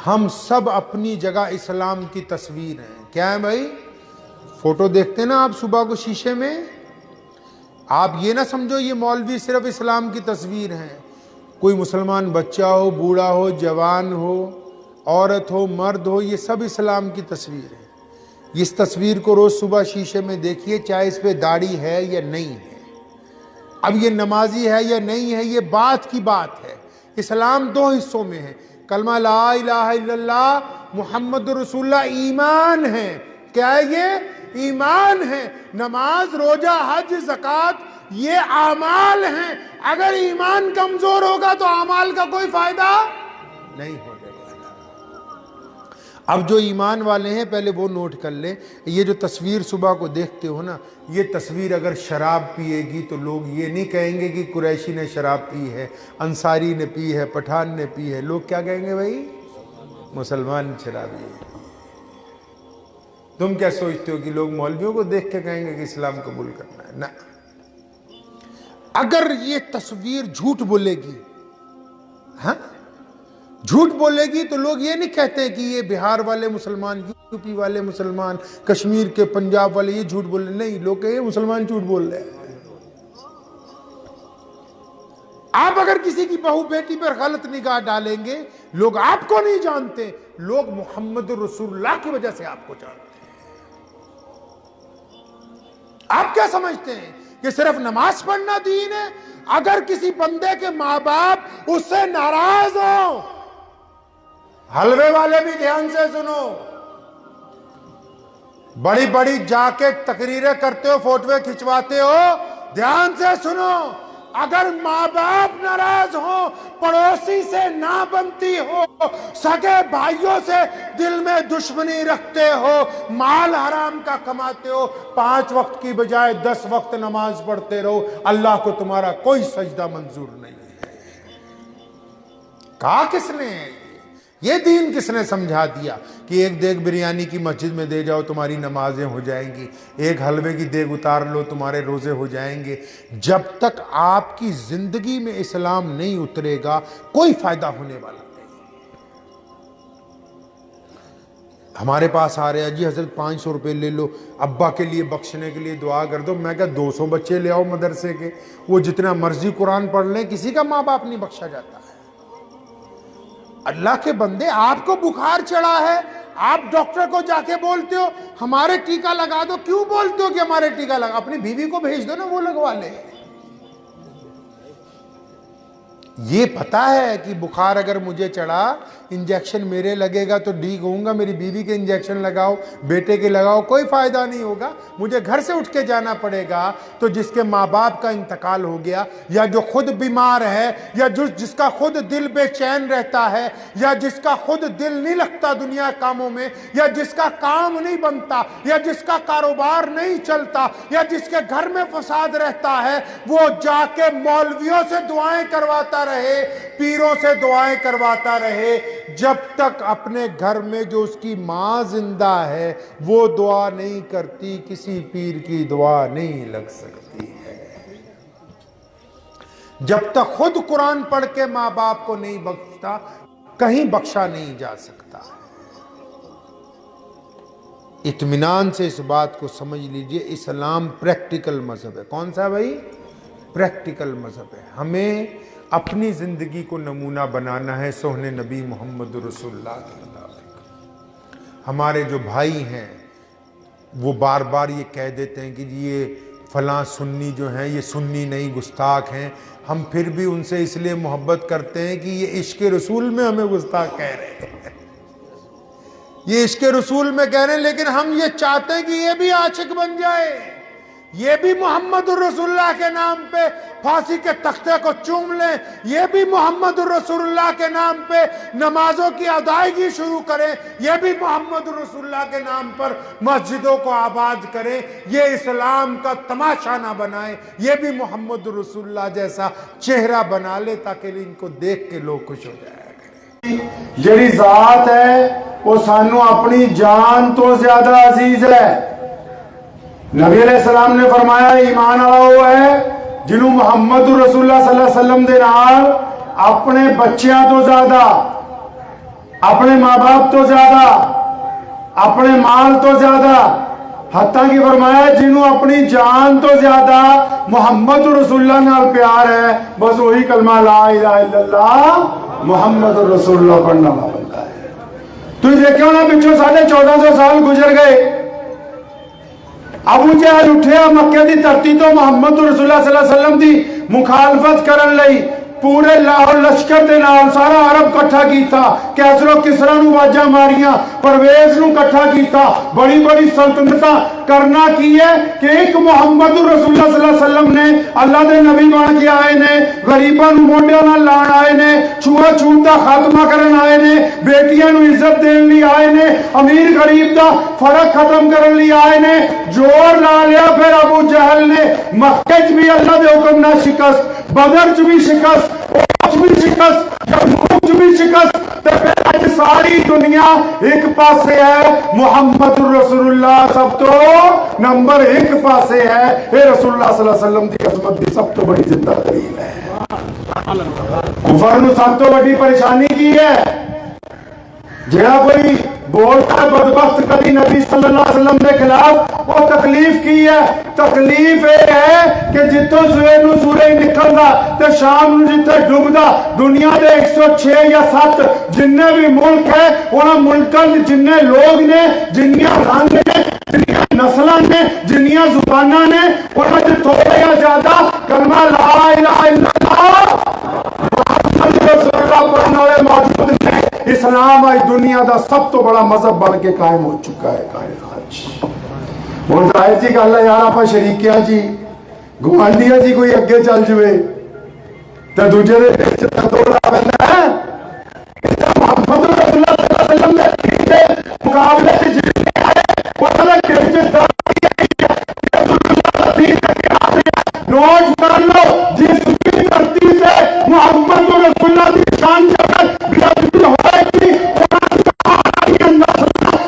S1: ہم سب اپنی جگہ اسلام کی تصویر ہیں۔ کیا ہے بھائی؟ فوٹو دیکھتے ہیں نا آپ صبح کو شیشے میں، آپ یہ نہ سمجھو یہ مولوی صرف اسلام کی تصویر ہیں۔ کوئی مسلمان بچہ ہو، بوڑھا ہو، جوان ہو، عورت ہو، مرد ہو، یہ سب اسلام کی تصویر ہے۔ اس تصویر کو روز صبح شیشے میں دیکھیے، چاہے اس پہ داڑھی ہے یا نہیں ہے، اب یہ نمازی ہے یا نہیں ہے، یہ بات کی بات ہے۔ اسلام دو حصوں میں ہے، کلمہ لا الہ الا اللہ محمد رسول اللہ ایمان ہے۔ کیا ہے یہ؟ ایمان ہے۔ نماز، روزہ، حج، زکوٰۃ یہ اعمال ہیں۔ اگر ایمان کمزور ہوگا تو اعمال کا کوئی فائدہ نہیں ہوگا۔ اب جو ایمان والے ہیں پہلے وہ نوٹ کر لیں، یہ جو تصویر صبح کو دیکھتے ہو نا، یہ تصویر اگر شراب پیے گی تو لوگ یہ نہیں کہیں گے کہ قریشی نے شراب پی ہے، انصاری نے پی ہے، پٹھان نے پی ہے۔ لوگ کیا کہیں گے بھائی؟ مسلمان شرابی ہے۔ تم کیا سوچتے ہو کہ لوگ مولویوں کو دیکھ کے کہیں گے کہ اسلام قبول کرنا ہے؟ نہ، اگر یہ تصویر جھوٹ بولے گی، ہاں جھوٹ بولے گی تو لوگ یہ نہیں کہتے کہ یہ بہار والے مسلمان، یو پی والے مسلمان، کشمیر کے، پنجاب والے یہ جھوٹ بول رہے، نہیں، لوگ کہیں مسلمان جھوٹ بول رہے ہیں۔ آپ اگر کسی کی بہو بیٹی پر غلط نگاہ ڈالیں گے، لوگ آپ کو نہیں جانتے، لوگ محمد رسول اللہ کی وجہ سے آپ کو جانتے ہیں۔ آپ کیا سمجھتے ہیں کہ صرف نماز پڑھنا دین ہے؟ اگر کسی بندے کے ماں باپ اس سے ناراض ہوں، حلوے والے بھی دھیان سے سنو، بڑی بڑی جا کے تقریریں کرتے ہو، فوٹویں کھنچواتے ہو، دھیان سے سنو، اگر ماں باپ ناراض ہوں، پڑوسی سے نہ بنتی ہو، سگے بھائیوں سے دل میں دشمنی رکھتے ہو، مال حرام کا کماتے ہو، 5 وقت کی بجائے 10 وقت نماز پڑھتے رہو، اللہ کو تمہارا کوئی سجدہ منظور نہیں ہے۔ کہا کس نے؟ یہ دین کس نے سمجھا دیا کہ ایک دیگ بریانی کی مسجد میں دے جاؤ تمہاری نمازیں ہو جائیں گی، ایک حلوے کی دیگ اتار لو تمہارے روزے ہو جائیں گے؟ جب تک آپ کی زندگی میں اسلام نہیں اترے گا کوئی فائدہ ہونے والا نہیں۔ ہمارے پاس آ رہے ہیں، جی حضرت 500 روپے لے لو، ابا کے لیے بخشنے کے لیے دعا کر دو۔ میں کہا 200 بچے لے آؤ مدرسے کے، وہ جتنا مرضی قرآن پڑھ لیں، کسی کا ماں باپ نہیں بخشا جاتا ہے۔ اللہ کے بندے، آپ کو بخار چڑھا ہے، آپ ڈاکٹر کو جا کے بولتے ہو ہمارے ٹیکہ لگا دو۔ کیوں بولتے ہو کہ ہمارے ٹیکہ لگا؟ اپنی بیوی کو بھیج دو نا، وہ لگوا لے۔ یہ پتا ہے کہ بخار اگر مجھے چڑھا، انجیکشن میرے لگے گا تو ٹھیک ہوں گا، میری بیوی کے انجیکشن لگاؤ، بیٹے کے لگاؤ، کوئی فائدہ نہیں ہوگا، مجھے گھر سے اٹھ کے جانا پڑے گا۔ تو جس کے ماں باپ کا انتقال ہو گیا، یا جو خود بیمار ہے، یا جس کا خود دل بے چین رہتا ہے، یا جس کا خود دل نہیں لگتا دنیا کاموں میں، یا جس کا کام نہیں بنتا، یا جس کا کاروبار نہیں چلتا، یا جس کے گھر میں فساد رہتا ہے، وہ جا کے مولویوں سے دعائیں کرواتا رہے، پیروں سے دعائیں کرواتا رہے، جب تک اپنے گھر میں جو اس کی ماں زندہ ہے وہ دعا نہیں کرتی، کسی پیر کی دعا نہیں لگ سکتی ہے۔ جب تک خود قرآن پڑھ کے ماں باپ کو نہیں بخشتا، کہیں بخشا نہیں جا سکتا۔ اطمینان سے اس بات کو سمجھ لیجئے، اسلام پریکٹیکل مذہب ہے۔ کون سا بھائی؟ پریکٹیکل مذہب ہے۔ ہمیں اپنی زندگی کو نمونہ بنانا ہے سوہنے نبی محمد رسول اللہ کے مطابق۔ ہمارے جو بھائی ہیں وہ بار بار یہ کہہ دیتے ہیں کہ یہ فلاں سنی جو ہیں یہ سنی نہیں گستاخ ہیں، ہم پھر بھی ان سے اس لیے محبت کرتے ہیں کہ یہ عشق رسول میں ہمیں گستاخ کہہ رہے ہیں، یہ عشق رسول میں کہہ رہے ہیں، لیکن ہم یہ چاہتے ہیں کہ یہ بھی عاشق بن جائے، یہ بھی محمد الرسول اللہ کے نام پہ پھانسی کے تختے کو چوم لیں، یہ بھی محمد الرسول اللہ کے نام پہ نمازوں کی ادائیگی شروع کریں، یہ بھی محمد الرسول اللہ کے نام پر مسجدوں کو آباد کریں، یہ اسلام کا تماشا نہ بنائیں، یہ بھی محمد الرسول اللہ جیسا چہرہ بنا لے تاکہ ان کو دیکھ کے لوگ خوش ہو جائیں کریں۔
S3: جڑی ذات ہے وہ سانو اپنی جان تو زیادہ عزیز ہے۔ نبی علیہ السلام نے فرمایا ایمان والا وہ ہے جنہوں محمد رسول اللہ صلی اللہ علیہ وسلم دے نال اپنے بچیاں تو زیادہ، اپنے ماں باپ تو زیادہ، اپنے مال تو زیادہ، حتیٰ کہ فرمایا جنہوں اپنی جان تو زیادہ محمد رسول اللہ نال پیار ہے، بس وہی کلمہ لا الہ الا اللہ محمد رسول اللہ پڑھنا بنتا ہے۔ تو دیکھو نا پچھو 1450 سال گزر گئے، ابو جہل اٹھیا مکے دی دھرتی تو محمد رسول اللہ صلی اللہ علیہ وسلم دی مخالفت کرن لئی، پورے لاہور لشکر دے نال سارا عرب کٹھا کیتا، کیسر و کسرا نو واجاں ماریاں، پرویز نو کٹھا کیتا، بڑی بڑی سلطنتاں کرنا کی ہے کہ ایک محمد رسول اللہ صلی اللہ علیہ وسلم نے اللہ دے نبی بن کے آئے نے، غریباں نو موڈیاں نال لان آئے نے، چھوا چھوت دا خاتمہ کرن آئے نے، بیٹیاں نو عزت دین لی آئے نے، امیر غریب دا فرق ختم کرن لی آئے نے، جوڑ لا لیا پھر ابو جہل نے، مکہ چ بھی اللہ دے حکم نہ شکست، بدر چ بھی شکست، احد بھی شکست، یرموک چ بھی شکست، تے پھر اج ساری دنیا ایک پاسے ہے، محمد رسول اللہ سب تو نمبر 1 پاسے ہے، اے رسول اللہ صلی اللہ علیہ وسلم دی عظمت دی سب تو بڑی زندہ دلیل ہے۔ کفر نو سب تو بڑی پریشانی کی ہے، جہاں کوئی بولتا ہے بدبخت کبھی نبی صلی اللہ علیہ وسلم کے خلاف، وہ تکلیف کی ہے، تکلیف یہ ہے کہ جتوں سویر نو سورج نکلدا تے شام نو جتھے ڈوبدا، دنیا دے 106 یا 7 جننے بھی ملک ہے، انہاں ملکاں دے جننے لوگ نے، جنیاں رنگ نے، جنیاں نسلاں نے، جنیاں زباناں نے، انہاں دے تھوڑے یا زیادہ کلمہ لا الہ الا اللہ محمد رسول اللہ پڑھنے والے موجود ہیں۔ اسلام آج دنیا دا سب تو بڑا مذہب بن کے قائم ہو چکا ہے کائنات۔ اور ظاہر جی کہ اللہ یار آپ شریکیاں جی گوانڈیاں جی کوئی اگے چل جوے تو دوجے دے پیچھے توڑا بننا ہے، محمد رسول اللہ صلی اللہ علیہ وسلم کے مقابلے سے جتنے آئے وہ الگ پیچھے نوٹ کر لو، جس کی دھرتی سے محمد رسول اللہ کی شان جگت بلند ہوئے گی،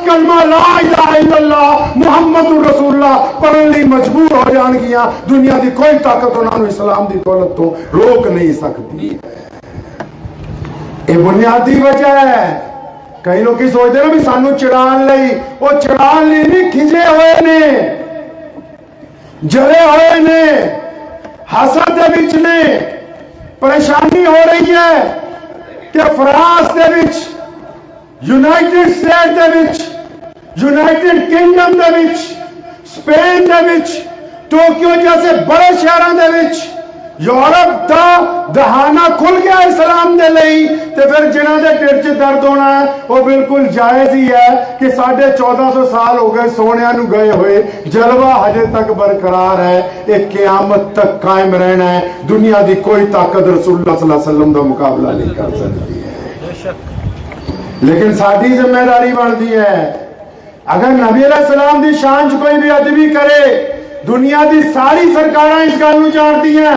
S3: کلمہ لا الہ الا اللہ محمد رسول اللہ پڑھنے لی مجبور ہو جان گیا، دنیا دی کوئی طاقت انہوں نے اسلام دی دولت تو روک نہیں سکتی۔ یہ بنیادی وجہ ہے۔ کئی لوگ کی سوچتے ہیں بھی سانو چڑھان لئی، وہ چڑھان لی نہیں، کھجے ہوئے نے، جلے ہوئے نے، حسد دے وچ نے، پریشانی ہو رہی ہے کہ فرانس دے وچ، یونائٹڈ سٹیٹ دے وچ، یونائٹڈ کنگڈم دے وچ، سپین دے وچ، ٹوکیو جیسے بڑے شہراں دے وچ یورپ دا دہانہ کھل گیا اسلام دے لئی، تے پھر جنہاں دے ٹھڈ چ درد ہونا ہے وہ بالکل جائز ہی ہے کہ 1450 سال ہو گئے سونیاں نو گئے ہوئے، جلوہ ہجے تک برقرار ہے، ایک قیامت تک قائم رہنا ہے، دنیا دی کوئی طاقت رسول اللہ صلی اللہ علیہ وسلم دا مقابلہ نہیں کر سکتی ہے۔ لیکن ساری ذمہ داری بنتی ہے، اگر نبی علیہ السلام دی شان چ کوئی بھی ادبی کرے، دنیا دی ساری سرکاراں اس گل نو جانتی ہیں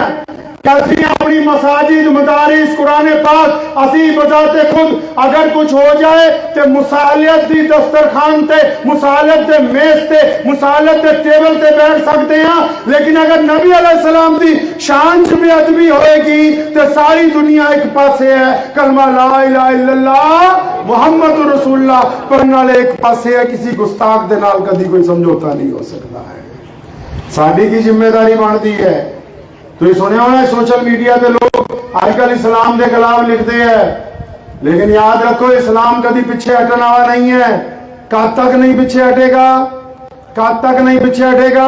S3: کہ اسی اپنی مساجد، مدارس، قرآن پاک اسی بذات خود اگر کچھ ہو جائے تے مصالحت دی دسترخوان تے، مصالحت دے میز تے، مصالحت دے ٹیبل تے بیٹھ سکتے ہیں، لیکن اگر نبی علیہ السلام دی شان چ بے ادبی ہوئے گی تے ساری دنیا ایک پاسے ہے، کلمہ لا الہ الا اللہ محمد رسول اللہ پڑھنے والے ایک پاسے ہے، کسی گستاخ دے نال کبھی کوئی سمجھوتا نہیں ہو سکتا ہے۔ ساڈی کی ذمہ داری بنتی ہے۔ تو یہ سنے ہونا ہے سوشل میڈیا پہ لوگ آج کل اسلام دے خلاف لکھتے ہیں، لیکن یاد رکھو اسلام کبھی پیچھے ہٹنا والا نہیں ہے۔ کب تک نہیں پیچھے ہٹے گا؟ کب تک نہیں پیچھے ہٹے گا؟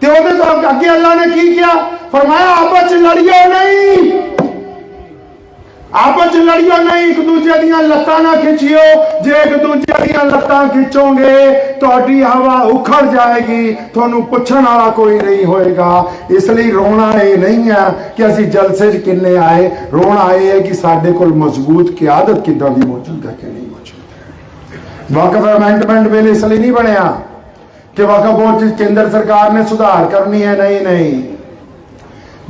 S3: ਤੇ ਉਹਦੇ ਤੋਂ ਅੱਗੇ ਅੱਲਾ ਨੇ ਕੀ ਕਿਹਾ? ਫਰਮਾਇਆ ਆਪਸ ਚ ਲੜਿਓ ਨਹੀਂ, ਆਪਸ ਚ ਲੜਿਓ ਨਹੀਂ, ਇੱਕ ਦੂਜੇ ਦੀਆਂ ਲੱਤਾਂ ਨਾ ਖਿੱਚਿਓ। ਜੇ ਇੱਕ ਦੂਜੇ ਦੀਆਂ ਲੱਤਾਂ ਖਿੱਚੋਗੇ ਤੁਹਾਡੀ ਹਵਾ ਉਖੜ ਜਾਏਗੀ, ਤੁਹਾਨੂੰ ਪੁੱਛਣ ਵਾਲਾ ਕੋਈ ਨਹੀਂ ਹੋਏਗਾ। ਇਸ ਲਈ ਰੋਣਾ ਇਹ ਨਹੀਂ ਹੈ ਕਿ ਅਸੀਂ ਜਲਸੇ 'ਚ ਕਿੰਨੇ ਆਏ, ਰੋਣਾ ਇਹ ਹੈ ਕਿ ਸਾਡੇ ਕੋਲ ਮਜ਼ਬੂਤ ਕਿਆਦਤ ਕਿੱਦਾਂ ਦੀ ਮੌਜੂਦ ਹੈ ਕਿ ਨਹੀਂ ਮੌਜੂਦ ਹੈ। ਵਕਫ ਅਮੈਂਡਮੈਂਟ ਬਿੱਲ ਇਸ ਲਈ ਨਹੀਂ ਬਣਿਆ ਕਿ ਵਕਫ ਬੋਰਡ 'ਚ ਕੇਂਦਰ ਸਰਕਾਰ ਨੇ ਸੁਧਾਰ ਕਰਨੀ ਹੈ, ਨਹੀਂ ਨਹੀਂ।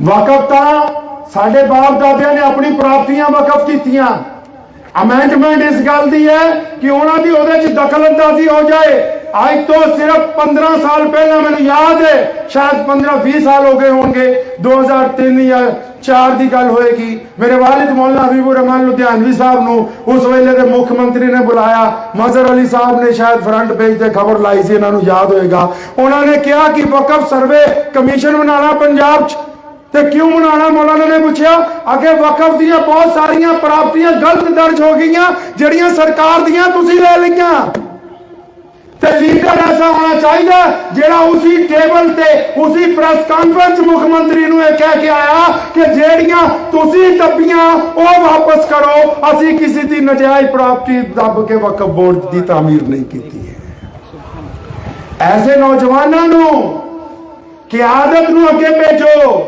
S3: ਵਕਫ ਤਾਂ ਸਾਡੇ ਬਾਪ ਦਾਦਿਆਂ ਨੇ ਆਪਣੀ ਪ੍ਰਾਪਤੀਆਂ ਵਕਫ ਕੀਤੀਆਂ। ਅਮੈਂਡਮੈਂਟ ਇਸ ਗੱਲ ਦੀ ਹੈ ਕਿ ਉਹਨਾਂ ਦੀ ਉਹਦੇ 'ਚ ਦਖਲਅੰਦਾਜ਼ੀ ਹੋ ਜਾਏ। ਅੱਜ ਤੋਂ ਸਿਰਫ 15 ਸਾਲ ਪਹਿਲਾਂ, ਮੈਨੂੰ ਯਾਦ ਹੈ ਸ਼ਾਇਦ 15-20 ਸਾਲ ਹੋ ਗਏ ਹੋਣਗੇ, 2003 ਜਾਂ 4 ਦੀ ਗੱਲ ਹੋਏਗੀ, ਮੇਰੇ ਵਾਲਿਦ ਮੌਲਾਨਾ ਹਬੀਬੁਰ ਰਹਿਮਾਨ ਲੁਧਿਆਨਵੀ ਸਾਹਿਬ ਨੂੰ ਉਸ ਵੇਲੇ ਦੇ ਮੁੱਖ ਮੰਤਰੀ ਨੇ ਬੁਲਾਇਆ। ਮਜ਼ਹਰ ਅਲੀ ਸਾਹਿਬ ਨੇ ਸ਼ਾਇਦ ਫਰੰਟ ਪੇਜ ਤੇ ਖਬਰ ਲਾਈ ਸੀ, ਇਹਨਾਂ ਨੂੰ ਯਾਦ ਹੋਏਗਾ। ਉਹਨਾਂ ਨੇ ਕਿਹਾ ਕਿ ਵਕਫ ਸਰਵੇ ਕਮਿਸ਼ਨ ਬਣਾਉਣਾ ਪੰਜਾਬ 'ਚ। ਤੇ ਕਿਉਂ ਬਣਾਉਣਾ? ਮੌਲਾਨਾ ਨੇ ਪੁੱਛਿਆ। ਅੱਗੇ ਵਕਫ ਦੀਆਂ ਬਹੁਤ ਸਾਰੀਆਂ ਪ੍ਰਾਪਤੀਆਂ ਗਲਤ ਦਰਜ ਹੋ ਗਈਆਂ, ਜਿਹੜੀਆਂ ਸਰਕਾਰ ਦੀਆਂ ਤੁਸੀਂ ਲੈ ਲਈਆਂ। ਤੇ ਲੀਡਰ ਐਸਾ ਹੋਣਾ ਚਾਹੀਦਾ ਜਿਹੜਾ ਉਸੇ ਟੇਬਲ ਤੇ ਉਸੇ ਪ੍ਰੈਸ ਕਾਨਫਰੰਸ ਮੁੱਖ ਮੰਤਰੀ ਨੂੰ ਇਹ ਕਹਿ ਕੇ ਆਇਆ ਕਿ ਜਿਹੜੀਆਂ ਤੁਸੀਂ ਦੱਬੀਆਂ ਉਹ ਵਾਪਸ ਕਰੋ, ਅਸੀਂ ਕਿਸੇ ਦੀ ਨਜਾਇਜ਼ ਪ੍ਰਾਪਤੀ ਦੱਬ ਕੇ ਵਕਫ ਬੋਰਡ ਦੀ ਤਾਮੀਰ ਨਹੀਂ ਕੀਤੀ ਹੈ। ਐਸੇ ਨੌਜਵਾਨਾਂ ਨੂੰ ਕਿਆਦਤ ਨੂੰ ਅੱਗੇ ਭੇਜੋ।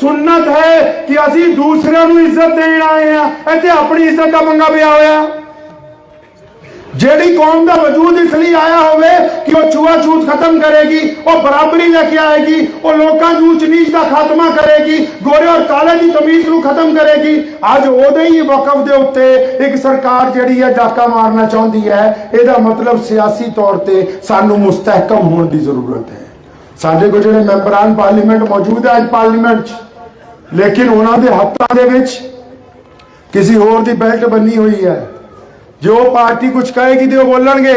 S3: ਸੁਨਨਤ ਹੈ ਕਿ ਅਸੀਂ ਦੂਸਰਿਆਂ ਨੂੰ ਇੱਜ਼ਤ ਦੇਣ ਆਏ ਆ, ਇੱਥੇ ਆਪਣੀ ਇੱਜ਼ਤ ਦਾ ਪੰਗਾ ਪਿਆ ਹੋਇਆ। ਜਿਹੜੀ ਕੌਮ ਦਾ ਵਜੂਦ ਇਸ ਲਈ ਆਇਆ ਹੋਵੇ ਕਿ ਉਹ ਛੂਆ-ਛੂਤ ਖਤਮ ਕਰੇਗੀ, ਉਹ ਬਰਾਬਰੀ ਲੈ ਕੇ ਆਏਗੀ, ਉਹ ਲੋਕਾਂ ਦੀ ਊਚ ਨੀਚ ਦਾ ਖਾਤਮਾ ਕਰੇਗੀ, ਗੋਰੇ ਔਰ ਕਾਲੇ ਦੀ ਤਮੀਜ਼ ਨੂੰ ਖਤਮ ਕਰੇਗੀ। ਅੱਜ ਉਹਦੇ ਹੀ ਵਕਫ ਦੇ ਉੱਤੇ ਇੱਕ ਸਰਕਾਰ ਜਿਹੜੀ ਹੈ ਡਾਕਾ ਮਾਰਨਾ ਚਾਹੁੰਦੀ ਹੈ। ਇਹਦਾ ਮਤਲਬ ਸਿਆਸੀ ਤੌਰ ਤੇ ਸਾਨੂੰ ਮੁਸਤਹਿਕਮ ਹੋਣ ਦੀ ਜ਼ਰੂਰਤ ਹੈ। ਸਾਡੇ ਕੋਲ ਜਿਹੜੇ ਮੈਂਬਰਾਨ ਪਾਰਲੀਮੈਂਟ ਮੌਜੂਦ ਹੈ ਅੱਜ ਪਾਰਲੀਮੈਂਟ 'ਚ, ਲੇਕਿਨ ਉਹਨਾਂ ਦੇ ਹੱਥਾਂ ਦੇ ਵਿੱਚ ਕਿਸੇ ਹੋਰ ਦੀ ਬੈਲਟ ਬੰਨੀ ਹੋਈ ਹੈ। ਜੋ ਪਾਰਟੀ ਕੁਝ ਕਹੇਗੀ ਤੇ ਉਹ ਬੋਲਣਗੇ।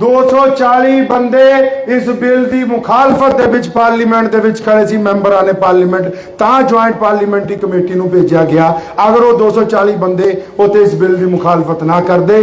S3: 240 ਬੰਦੇ ਇਸ ਬਿੱਲ ਦੀ ਮੁਖਾਲਫਤ ਦੇ ਵਿੱਚ ਪਾਰਲੀਮੈਂਟ ਦੇ ਵਿੱਚ ਖੜੇ ਸੀ, ਮੈਂਬਰਾਂ ਨੇ ਪਾਰਲੀਮੈਂਟ, ਤਾਂ ਜੁਆਇੰਟ ਪਾਰਲੀਮੈਂਟਰੀ ਕਮੇਟੀ ਨੂੰ ਭੇਜਿਆ ਗਿਆ। ਅਗਰ ਉਹ 240 ਬੰਦੇ ਉੱਤੇ ਇਸ ਬਿੱਲ ਦੀ ਮੁਖਾਲਫਤ ਨਾ ਕਰਦੇ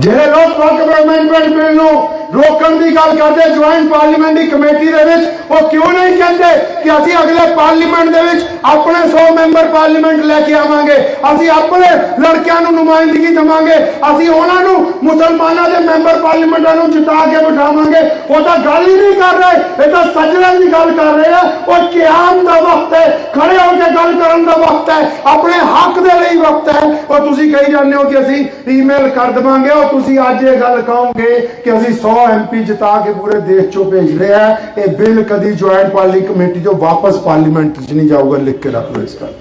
S3: ਜਿਹੜੇ ਲੋਕ ਵਕਫ ਅਮੈਂਡਮੈਂਟ ਬਿੱਲ ਨੂੰ ਰੋਕਣ ਦੀ ਗੱਲ ਕਰਦੇ ਜੁਆਇੰਟ ਪਾਰਲੀਮੈਂਟਰੀ ਕਮੇਟੀ ਦੇ ਵਿੱਚ, ਉਹ ਕਿਉਂ ਨਹੀਂ ਕਹਿੰਦੇ ਕਿ ਅਸੀਂ ਅਗਲੇ ਪਾਰਲੀਮੈਂਟ ਦੇ ਵਿੱਚ ਆਪਣੇ 100 ਮੈਂਬਰ ਪਾਰਲੀਮੈਂਟ ਲੈ ਕੇ ਆਵਾਂਗੇ, ਅਸੀਂ ਆਪਣੇ ਲੜਕਿਆਂ ਨੂੰ ਨੁਮਾਇੰਦਗੀ ਦੇਵਾਂਗੇ, ਅਸੀਂ ਉਹਨਾਂ ਨੂੰ ਮੁਸਲਮਾਨਾਂ ਦੇ ਮੈਂਬਰ ਪਾਰਲੀਮੈਂਟਾਂ ਨੂੰ ਜਿਤਾ ਕੇ ਬਿਠਾਵਾਂਗੇ। ਉਹ ਤਾਂ ਗੱਲ ਹੀ ਨਹੀਂ ਕਰ ਰਹੇ, ਇਹ ਤਾਂ ਸਜਣਾ ਦੀ ਗੱਲ ਕਰ ਰਹੇ ਆ। ਉਹ ਕਿਆਮ ਦਾ ਵਕਤ ਹੈ, ਖੜੇ ਹੋ ਕੇ ਗੱਲ ਕਰਨ ਦਾ ਵਕਤ ਹੈ, ਆਪਣੇ ਹੱਕ ਦੇ ਲਈ ਵਕਤ ਹੈ। ਉਹ ਤੁਸੀਂ ਕਹੀ ਜਾਂਦੇ ਹੋ ਕਿ ਅਸੀਂ ਈਮੇਲ ਕਰ ਦੇਵਾਂਗੇ, ਉਹ ਤੁਸੀਂ ਅੱਜ ਇਹ ਗੱਲ ਕਹੋਗੇ ਕਿ ਅਸੀਂ 100 MP ਜਿਤਾ ਕੇ ਪੂਰੇ ਦੇਸ਼ ਚੋਂ ਭੇਜ ਰਹੇ ਆ। ਇਹ ਬਿੱਲ ਕਦੀ ਜੁਆਇੰਟ ਪਾਰਲੀ ਕਮੇਟੀ ਤੋਂ ਵਾਪਸ ਪਾਰਲੀਮੈਂਟ 'ਚ ਨਹੀਂ ਜਾਊਗਾ, ਲਿਖ ਕੇ ਰੱਖ ਲਓ ਇਸ ਗੱਲ।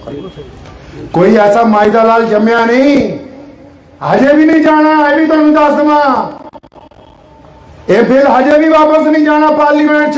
S3: ਕੋਈ ਐਸਾ ਮਾਇਦਾ ਲਾਲ ਜੰਮਿਆ ਨਹੀਂ, ਹਜੇ ਵੀ ਨਹੀਂ ਜਾਣਾ। ਇਹ ਵੀ ਤੁਹਾਨੂੰ ਦੱਸ ਦਵਾਂ, ਇਹ ਬਿੱਲ ਹਜੇ ਵੀ ਵਾਪਸ ਨਹੀਂ ਜਾਣਾ ਪਾਰਲੀਮੈਂਟ 'ਚ।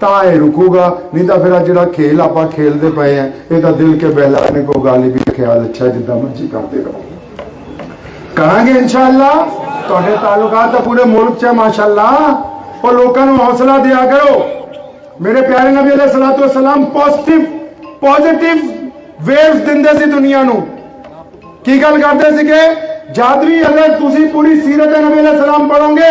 S3: ਤਾਂ ਇਹ ਰੁਕੂਗਾ, ਨਹੀਂ ਤਾਂ ਫਿਰ ਜਿਹੜਾ ਖੇਲ ਆਪਾਂ ਖੇਲਦੇ ਪਏ ਆ, ਇਹ ਤਾਂ ਦਿਲ ਕੇ ਬਹਿਲਾਨੇ ਕੋ ਗਾਲੀ ਵੀ ਖਿਆਲ ਅੱਛਾ, ਜਿੱਦਾਂ ਮਰਜ਼ੀ ਕਰਦੇ ਰਹੋ। ਕਰਾਂਗੇ ਇਨਸ਼ਾਅੱਲਾ। ਤੁਹਾਡੇ ਤਾਲੁਕਾਤ ਤਾਂ ਪੂਰੇ ਮੁਲਕ 'ਚ ਮਾਸ਼ਾਅੱਲਾ। ਉਹ ਲੋਕਾਂ ਨੂੰ ਹੌਸਲਾ ਦਿਆ ਕਰੋ। ਮੇਰੇ ਪਿਆਰੇ ਨਬੀ ਅਲੈਹਿ ਸਲਾਤੁ ਵਸਲਾਮ ਪੋਜ਼ਿਟਿਵ ਵੇਵਸ ਦਿੰਦੇ ਸੀ ਦੁਨੀਆ ਨੂੰ। ਕੀ ਗੱਲ ਕਰਦੇ ਸੀਗੇ? ਜਦ ਵੀ ਅਗਰ ਤੁਸੀਂ ਪੂਰੀ ਸੀਰਤ ਨਬੀ ਅਲੈਹਿ ਸਲਾਮ ਪੜੋਗੇ,